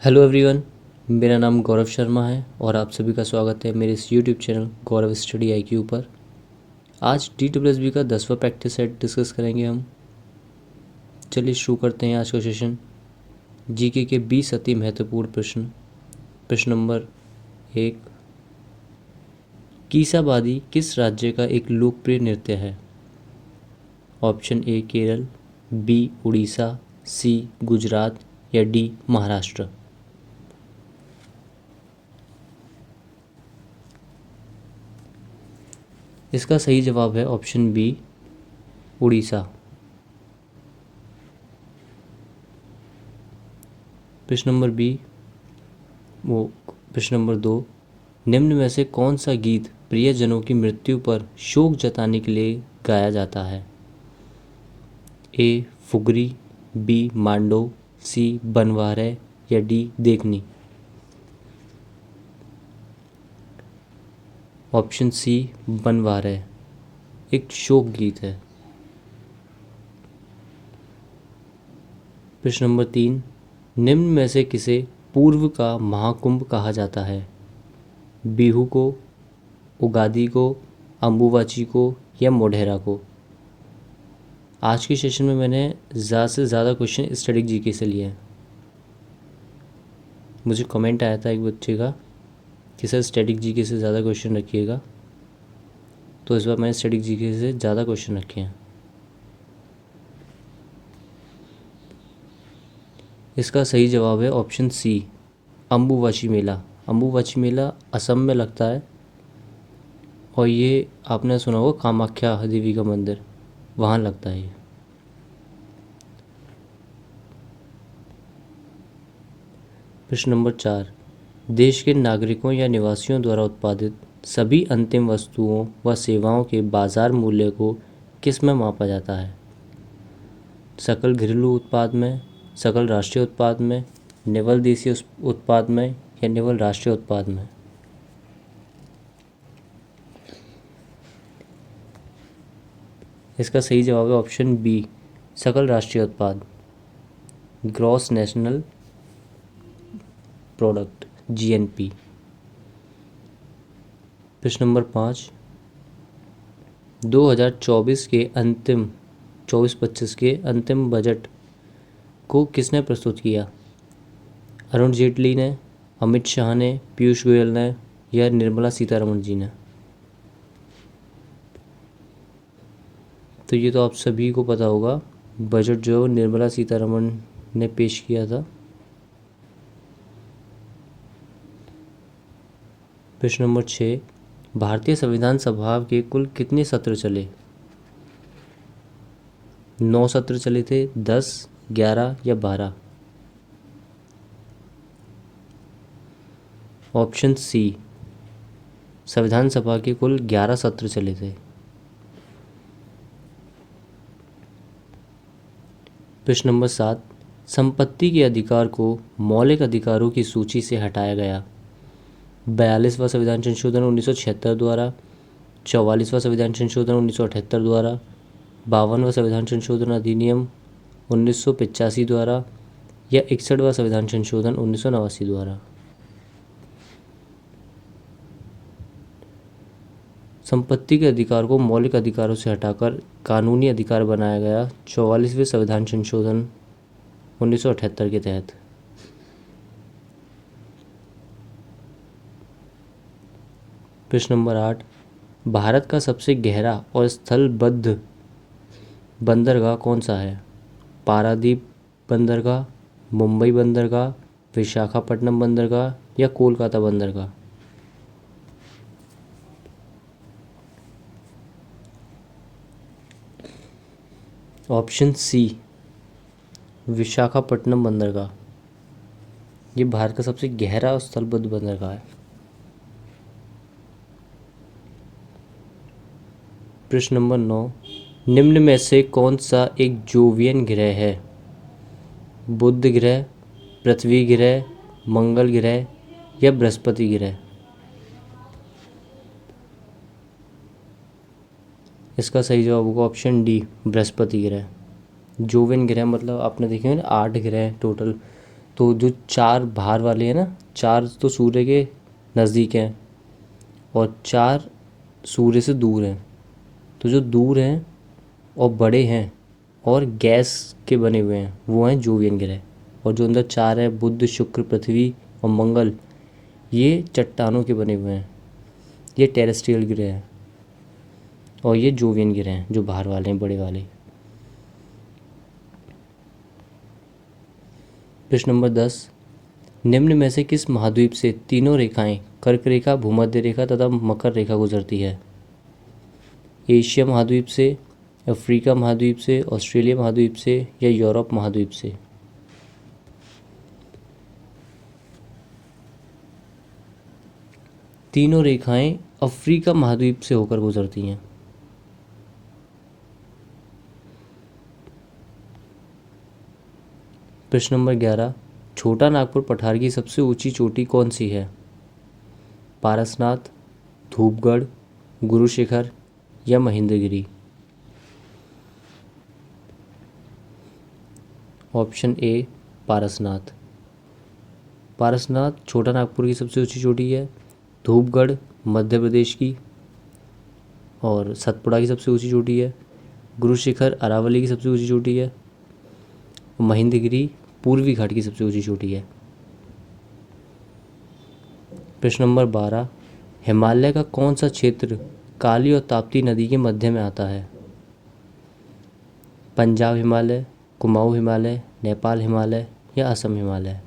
Hello everyone, मेरा नाम गौरव शर्मा है और आप सभी का स्वागत है मेरे इस यूट्यूब चैनल गौरव स्टडी आईक्यू पर। आज DSSB का 10वां प्रैक्टिस सेट डिस्कस करेंगे हम। चलिए शुरू करते हैं आज का सेशन। जीके के 20 अति महत्वपूर्ण प्रश्न। प्रश्न नंबर 1, कीसाबादी किस राज्य का एक लोकप्रिय नृत्य है? Option A Kerala, B Orissa, C Gujarat या डी महाराष्ट्र। इसका सही जवाब है ऑप्शन बी उड़ीसा। प्रश्न नंबर प्रश्न नंबर 2, निम्न में से कौन सा गीत प्रियजनों की मृत्यु पर शोक जताने के लिए गाया जाता है? ए फुगरी, बी मांडो, सी बनवारे या डी देखनी। ऑप्शन सी बनवारे एक शोक गीत है। प्रश्न नंबर 3, निम्न में से किसे पूर्व का महाकुंभ कहा जाता है? बिहू को, उगादी को, अम्बुबाची को या मोढेरा को। आज के सेशन में मैंने ज़्यादा से ज़्यादा क्वेश्चन स्टैटिक जीके से लिए हैं। मुझे कमेंट आया था एक बच्चे का कि सर स्टैटिक जीके से ज़्यादा क्वेश्चन रखिएगा, तो इस बार मैंने स्टैटिक जीके से ज़्यादा क्वेश्चन रखे हैं। इसका सही जवाब है ऑप्शन सी अम्बुबाची मेला। अम्बुबाची मेला असम में लगता है और ये आपने सुना होगा कामाख्या देवी का मंदिर, वहाँ लगता है ये। प्रश्न नंबर 4, देश के नागरिकों या निवासियों द्वारा उत्पादित सभी अंतिम वस्तुओं व सेवाओं के बाजार मूल्य को किस में मापा जाता है? सकल घरेलू उत्पाद में, सकल राष्ट्रीय उत्पाद में, निवल देशीय उत्पाद में या निवल राष्ट्रीय उत्पाद में। इसका सही जवाब है ऑप्शन बी सकल राष्ट्रीय उत्पाद, ग्रॉस नेशनल प्रोडक्ट GNP। प्रश्न नंबर 5, 2024 के अंतिम 24-25 के अंतिम बजट को किसने प्रस्तुत किया? अरुण जेटली ने, अमित शाह ने, पीयूष गोयल ने या निर्मला सीतारमण जी ने। तो ये तो आप सभी को पता होगा, बजट जो निर्मला सीतारमण ने पेश किया था। प्रश्न नंबर 6, भारतीय संविधान सभा के कुल कितने सत्र चले? 9 सत्र चले थे, 10, 11 या 12। ऑप्शन सी संविधान सभा के कुल 11 सत्र चले थे। प्रश्न नंबर 7, संपत्ति के अधिकार को मौलिक अधिकारों की सूची से हटाया गया। 42वां संविधान संशोधन 1976 द्वारा, 44वां संविधान संशोधन 1978 द्वारा, 52वां संविधान संशोधन अधिनियम 1985 द्वारा या 61वां संविधान संशोधन 1989 द्वारा। संपत्ति के अधिकार को मौलिक अधिकारों से हटाकर कानूनी अधिकार बनाया गया 44वें संविधान संशोधन 1978 के तहत। प्रश्न नंबर 8, भारत का सबसे गहरा और स्थलबद्ध बंदरगाह कौन सा है? पारादीप बंदरगाह, मुंबई बंदरगाह, विशाखापट्टनम बंदरगाह या कोलकाता बंदरगाह। ऑप्शन सी विशाखापट्टनम बंदरगाह, ये भारत का सबसे गहरा और स्थलबद्ध बंदरगाह है। प्रश्न नंबर 9, निम्न में से कौन सा एक जोवियन ग्रह है? बुध ग्रह, पृथ्वी ग्रह, मंगल ग्रह या बृहस्पति ग्रह। इसका सही जवाब होगा ऑप्शन डी बृहस्पति ग्रह। जोवियन ग्रह मतलब आपने देखे हैं 8 ग्रह टोटल, तो जो चार बाहर वाले हैं ना, चार तो सूर्य के नज़दीक हैं और चार सूर्य से दूर हैं। तो जो दूर हैं और बड़े हैं और गैस के बने हुए हैं वो हैं जोवियन ग्रह। और जो अंदर चार है, बुध, शुक्र, पृथ्वी और मंगल, ये चट्टानों के बने हुए हैं, ये टेरेस्ट्रियल ग्रह हैं। और ये जोवियन ग्रह हैं जो बाहर वाले हैं, बड़े वाले। प्रश्न नंबर 10, निम्न में से किस महाद्वीप से तीनों रेखाएं कर्क रेखा, भूमध्य रेखा तथा मकर रेखा गुजरती है? एशिया महाद्वीप से, अफ्रीका महाद्वीप से, ऑस्ट्रेलिया महाद्वीप से या यूरोप महाद्वीप से? तीनों रेखाएं अफ्रीका महाद्वीप से होकर गुजरती हैं। प्रश्न नंबर 11, छोटा नागपुर पठार की सबसे ऊंची चोटी कौन सी है? पारसनाथ, धूपगढ़, गुरु शिखर या महेंद्रगिरी? Option A Parasnath. पारसनाथ छोटा नागपुर की सबसे ऊंची चोटी है। धूपगढ़ मध्य प्रदेश की और सतपुड़ा की सबसे ऊंची चोटी है। गुरु शिखर अरावली की सबसे ऊंची चोटी है। महेंद्रगिरी पूर्वी घाट की सबसे ऊंची चोटी है। प्रश्न नंबर 12, हिमालय का कौन सा क्षेत्र काली और ताप्ती नदी के मध्य में आता है? पंजाब हिमालय, कुमाऊं हिमालय, नेपाल हिमालय या असम हिमालय?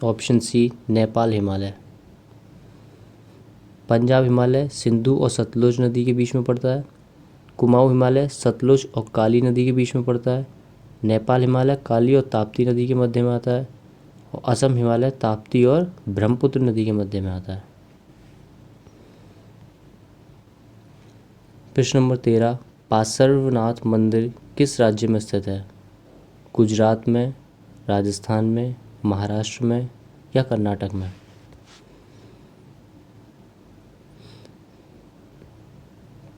Option C Nepal Himalaya. पंजाब हिमालय सिंधु और सतलुज नदी के बीच में पड़ता है। कुमाऊं हिमालय सतलुज और काली नदी के बीच में पड़ता है। नेपाल हिमालय काली और ताप्ती नदी के मध्य में आता है। और असम हिमालय ताप्ती और ब्रह्मपुत्र नदी के मध्य में आता है। प्रश्न नंबर 13, पार्श्वनाथ मंदिर किस राज्य में स्थित है? गुजरात में, राजस्थान में, महाराष्ट्र में या कर्नाटक में?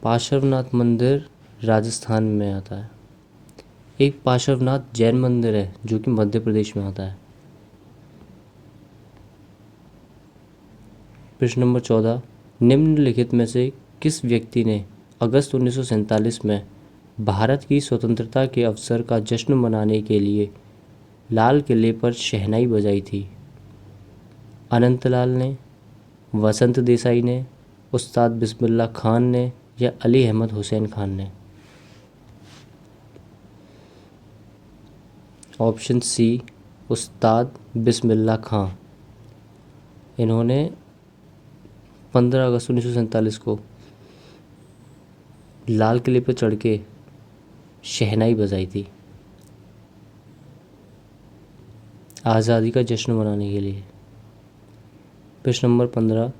पार्श्वनाथ मंदिर राजस्थान में आता है। एक पार्श्वनाथ जैन मंदिर है जो कि मध्य प्रदेश में आता है। प्रश्न नंबर 14, निम्नलिखित में से किस व्यक्ति ने अगस्त 1947 में भारत की स्वतंत्रता के अवसर का जश्न मनाने के लिए लाल किले पर शहनाई बजाई थी? अनंतलाल ने, वसंत देसाई ने, उस्ताद बिस्मिल्लाह खान ने या अली अहमद हुसैन खान ने? ऑप्शन सी उस्ताद बिस्मिल्लाह खां। इन्होंने 15 अगस्त 1947 को लाल किले पर चढ़ के शहनाई बजाई थी आज़ादी का जश्न मनाने के लिए। प्रश्न नंबर 15,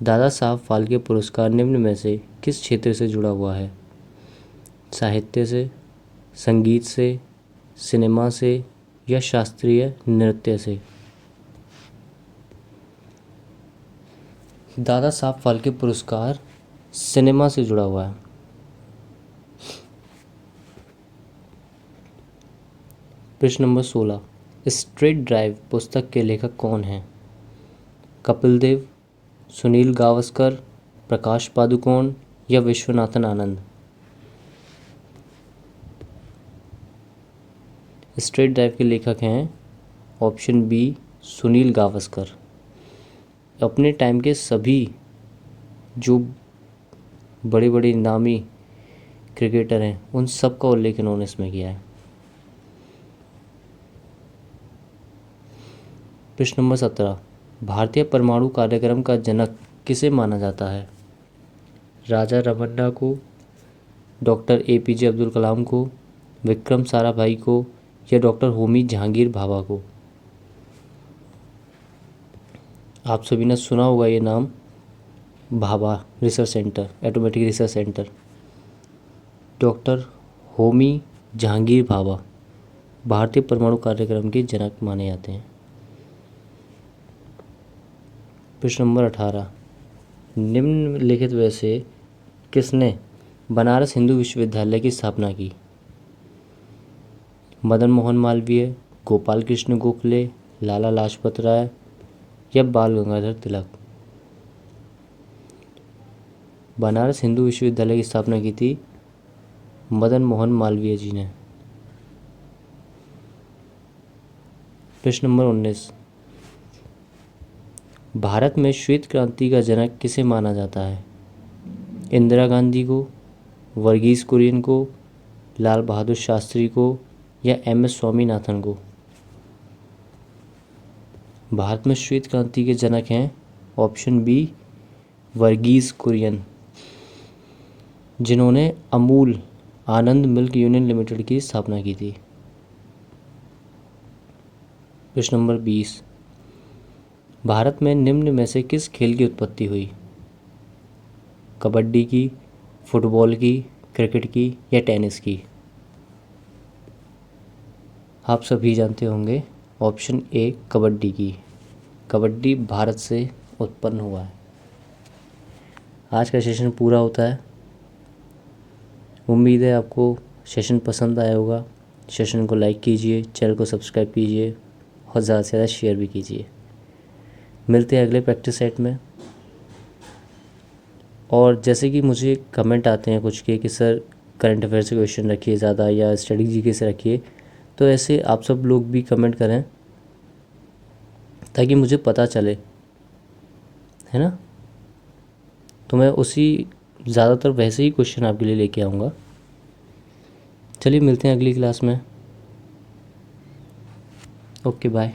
दादा साहब फाल्के पुरस्कार निम्न में से किस क्षेत्र से जुड़ा हुआ है? साहित्य से, संगीत से, सिनेमा से या शास्त्रीय नृत्य से? दादा साहब फाल्के पुरस्कार सिनेमा से जुड़ा हुआ है। प्रश्न नंबर 16, स्ट्रेट ड्राइव पुस्तक के लेखक कौन हैं? कपिल देव, सुनील गावस्कर, प्रकाश पादुकोण या विश्वनाथन आनंद? स्ट्रेट ड्राइव के लेखक हैं ऑप्शन बी सुनील गावस्कर। अपने टाइम के सभी जो बड़े बड़े नामी क्रिकेटर हैं उन सब का उल्लेख इन्होंने इसमें किया है। प्रश्न नंबर 17, भारतीय परमाणु कार्यक्रम का जनक किसे माना जाता है? राजा रमन्ना को, डॉक्टर APJ अब्दुल कलाम को, विक्रम साराभाई को या डॉक्टर होमी जहांगीर भाभा को? आप सभी ने सुना होगा ये नाम, Bhabha research centre, atomic research centre. Doctor Homi Jahangir Bhabha भारतीय परमाणु कार्यक्रम के जनक माने जाते हैं। प्रश्न नंबर 18, निम्नलिखित में से किसने बनारस हिंदू विश्वविद्यालय की स्थापना की? मदन मोहन मालवीय, गोपाल कृष्ण गोखले, लाला लाजपत राय या बाल गंगाधर तिलक। बनारस हिंदू विश्वविद्यालय की स्थापना की थी मदन मोहन मालवीय जी ने। प्रश्न नंबर 19, भारत में श्वेत क्रांति का जनक किसे माना जाता है? इंदिरा गांधी को, वर्गीज कुरियन को, लाल बहादुर शास्त्री को या एम.एस. स्वामीनाथन को? भारत में श्वेत क्रांति के जनक हैं ऑप्शन बी वर्गीज कुरियन, जिन्होंने अमूल आनंद मिल्क यूनियन लिमिटेड की स्थापना की थी। प्रश्न नंबर 20, भारत में निम्न में से किस खेल की उत्पत्ति हुई? कबड्डी की, फुटबॉल की, क्रिकेट की या टेनिस की? आप सभी जानते होंगे ऑप्शन ए कबड्डी की। कबड्डी भारत से उत्पन्न हुआ है। आज का सेशन पूरा होता है। उम्मीद है आपको सेशन पसंद आया होगा। सेशन को लाइक कीजिए, चैनल को सब्सक्राइब कीजिए और ज़्यादा से ज़्यादा शेयर भी कीजिए। मिलते हैं अगले प्रैक्टिस सेट में। और जैसे कि मुझे कमेंट आते हैं कुछ के कि सर करंट अफेयर्स के क्वेश्चन रखिए ज़्यादा या स्टडी जीके से रखिए, तो ऐसे आप सब लोग भी कमेंट करें ताकि मुझे पता चले, है ना। तो मैं उसी ज़्यादातर वैसे ही क्वेश्चन आपके लिए लेके आऊँगा। चलिए मिलते हैं अगली क्लास में। Okay bye.